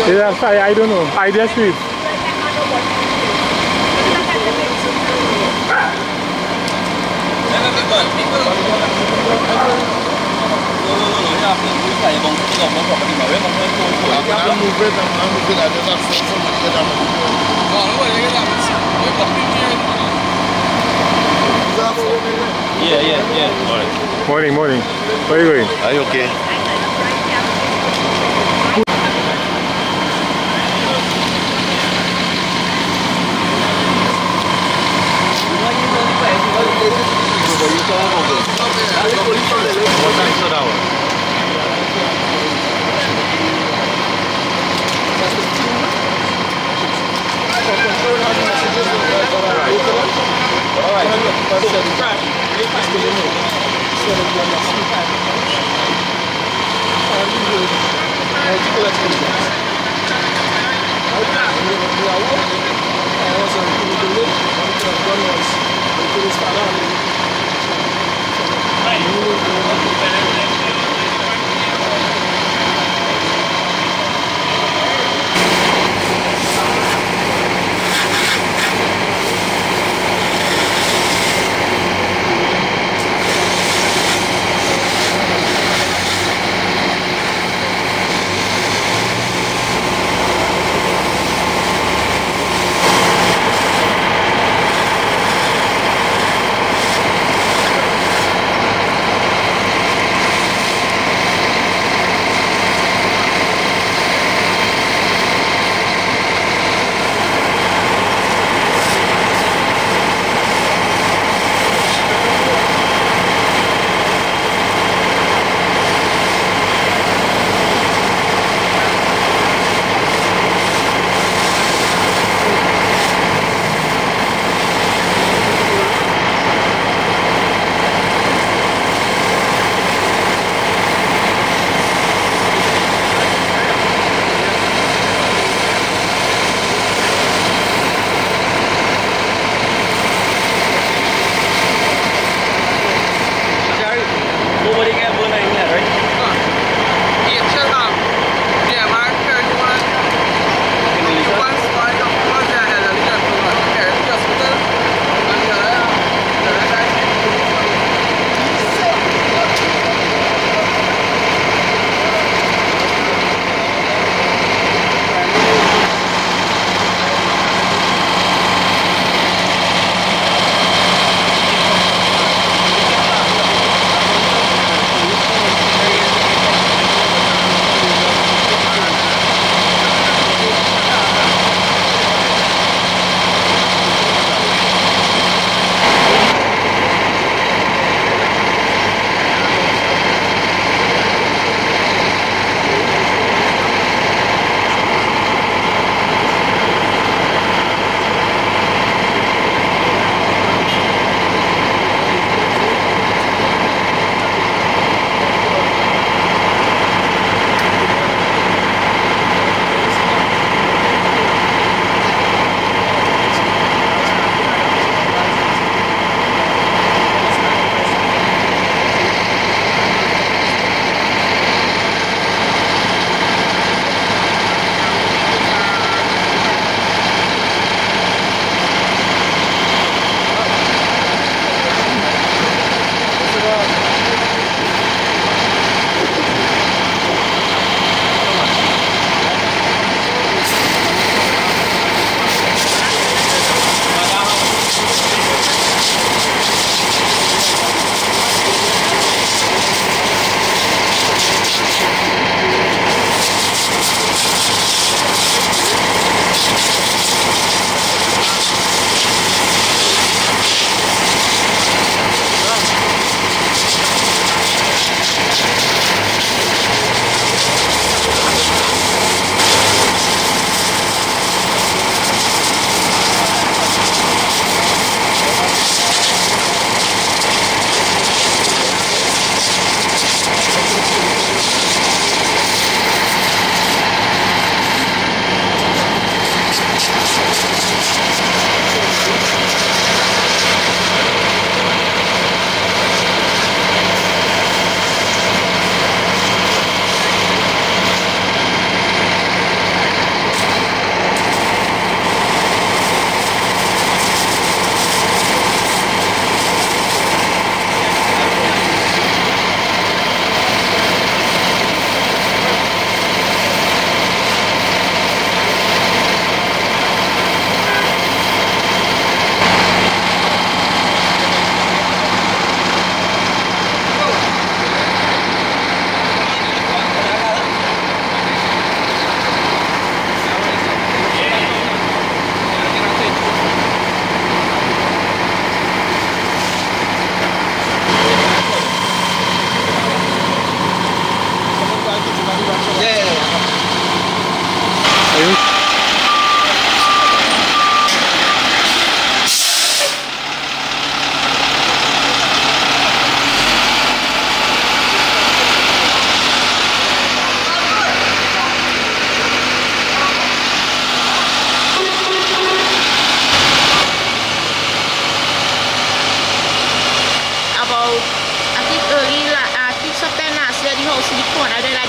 Is that fire? I don't know. I just sleep. Yeah. Morning. Where are you going? Are you okay?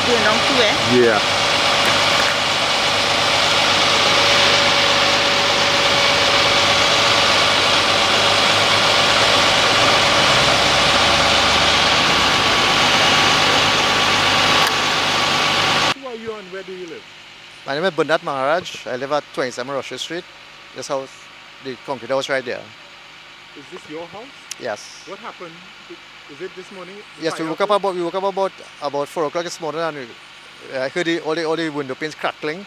burn down too, eh? Yeah. Who are you and where do you live? My name is Bundat Maharaj. I live at 27 Russia Street. This house, the concrete house right there. Is this your house? Yes. What happened? Is it this morning? Yes, we woke up about 4 o'clock this morning, and I heard all the window panes crackling.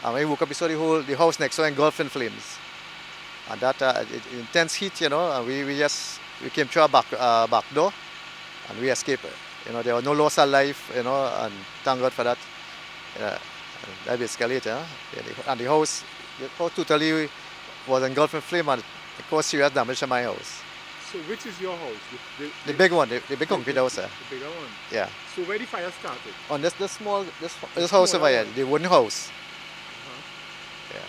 And when we woke up, we saw the house next door engulfed in flames. And that intense heat, you know, and we came through our back door, and we escaped. You know, there was no loss of life, you know, and thank God for that. That basically it, and the house totally was engulfed in flame, and it caused serious damage to my house. So which is your house? The big one, the big concrete house. The bigger one? Yeah. So where the fire started? On this house over here, the wooden house. Yeah.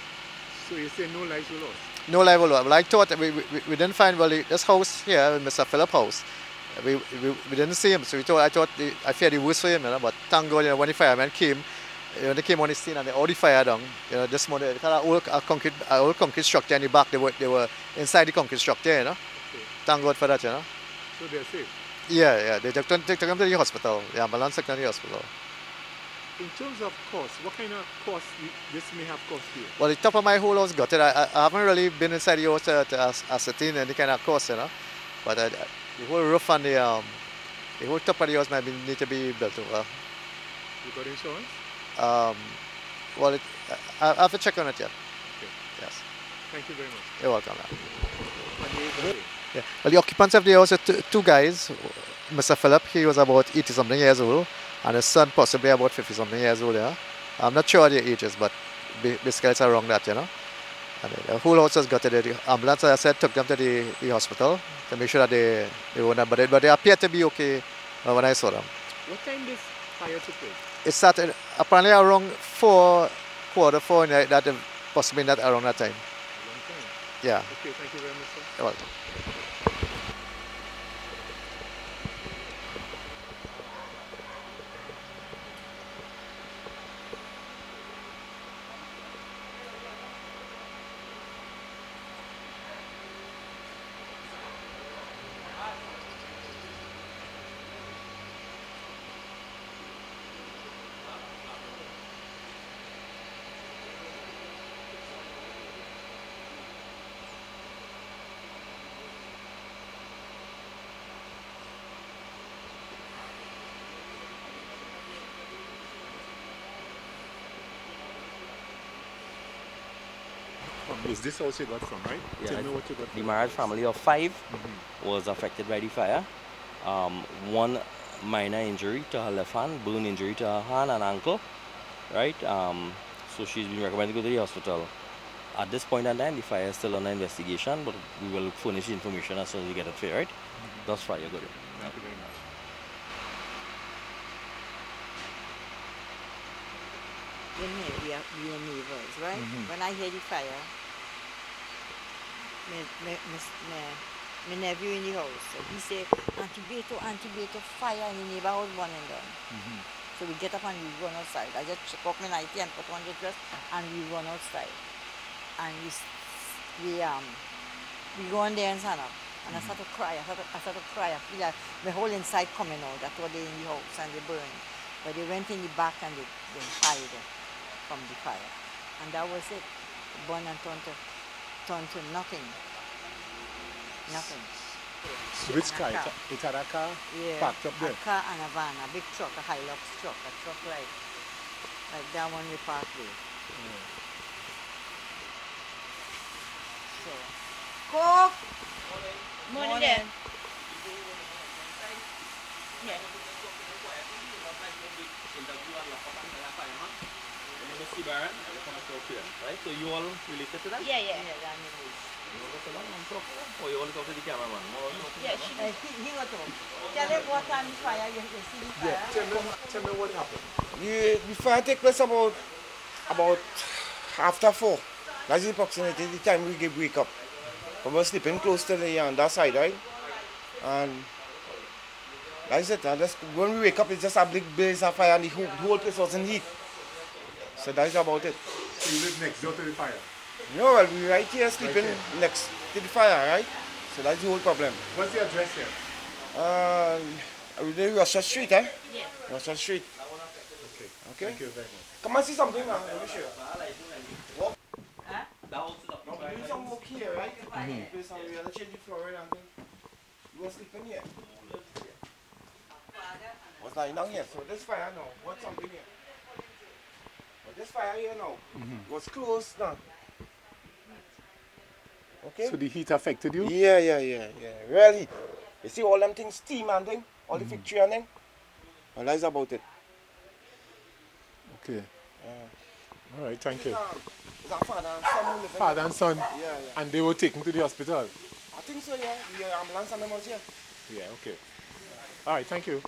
So you say no lives were lost? No life was lost. Well, I thought we didn't find, well, this house here, Mr. Philip's house, we didn't see him, so I feared the worst for him, you know, but thank God, you know, when the firemen came, when they came on the scene and they all the fire down, you know, this morning, old concrete structure in the back, they were inside the concrete structure, you know. Okay. Thank God for that, you know. So they're safe? Yeah, they took them to the hospital. The ambulance took them to the hospital. In terms of cost, what kind of cost this may have cost you? Well, the top of my whole house got it. I haven't really been inside the house to ascertain any kind of cost, you know. But the whole roof and the whole top of the house might need to be built over. You got insurance? Well, I have to check on it yet. Okay. Yes. Thank you very much. You're welcome. Yeah. Well, the occupants of the house are two guys. Mr. Philip, he was about 80-something years old, and his son possibly about 50-something years old. Yeah. I'm not sure their ages, but basically it's around that, you know. And the whole house has got to the ambulance, as I said, took them to the hospital to make sure that they were not, but they appeared to be okay when I saw them. What time did fire took place? It started apparently around 4:45, that possibly not around that time. A long time. Yeah. Okay, thank you very much, sir. You're welcome. Is this house you got from, right? Yeah, Tell me what you got the from. Maharaj family of 5 was affected by the fire. One minor injury to her left hand, burn injury to her hand and ankle, right? So she's been recommended to go to the hospital. At this point in time, the fire is still under investigation, but we will furnish the information as soon as we get it fair, right? Thus far, you're good. Thank you very much. In here, we are neighbors, right? When I hear the fire, my nephew in the house, so he said, Auntie fire in the neighborhood burning down. So we get up and we run outside. I just check up my nightie and put on the dress and we run outside. And we go on there and stand up. And I start to cry. I feel like my whole inside coming out. That's what they in the house and they burned. But they went in the back and they hide from the fire. And that was it. It burned and turned to nothing. Nothing. Which car? It had a car parked up there? A car and a van, a big truck, a Hilux truck, a truck like that one we parked there. So, Coke! Morning there. Yeah. Right? So you all related to that? Yeah. Or you all talk to the cameraman? Yeah, He got to tell him what time the fire, you see the fire. Tell me what happened. The fire took place about after 4. That's approximately the time we wake up. We were sleeping close to the that side, right? And That's it. When we wake up, it's just a big blaze of fire and the whole place was in heat. So that's about it. So you live next door to the fire? No, well, we're right here sleeping here. next to the fire, right? So that's the whole problem. What's the address here? Russia Street, eh? Yes. Russia Street. Okay. Okay? Thank you very much. Come and see something now. Let me show you. Walk. Huh? No, we're doing some work here, right? There's some we have to change the flooring and thing. You was sleeping here. What's lying down here? So this fire now, what's something here? But this fire here now was closed now. Okay? So the heat affected you? Yeah. Real heat. You see all them things, steam and thing, all the factory and thing. Well, that's about it. Okay. All right, thank you. It's our father and son who live in Father and son? Yeah. And they were taken to the hospital? I think so, yeah. The ambulance and them was here. Yeah, okay. All right, thank you.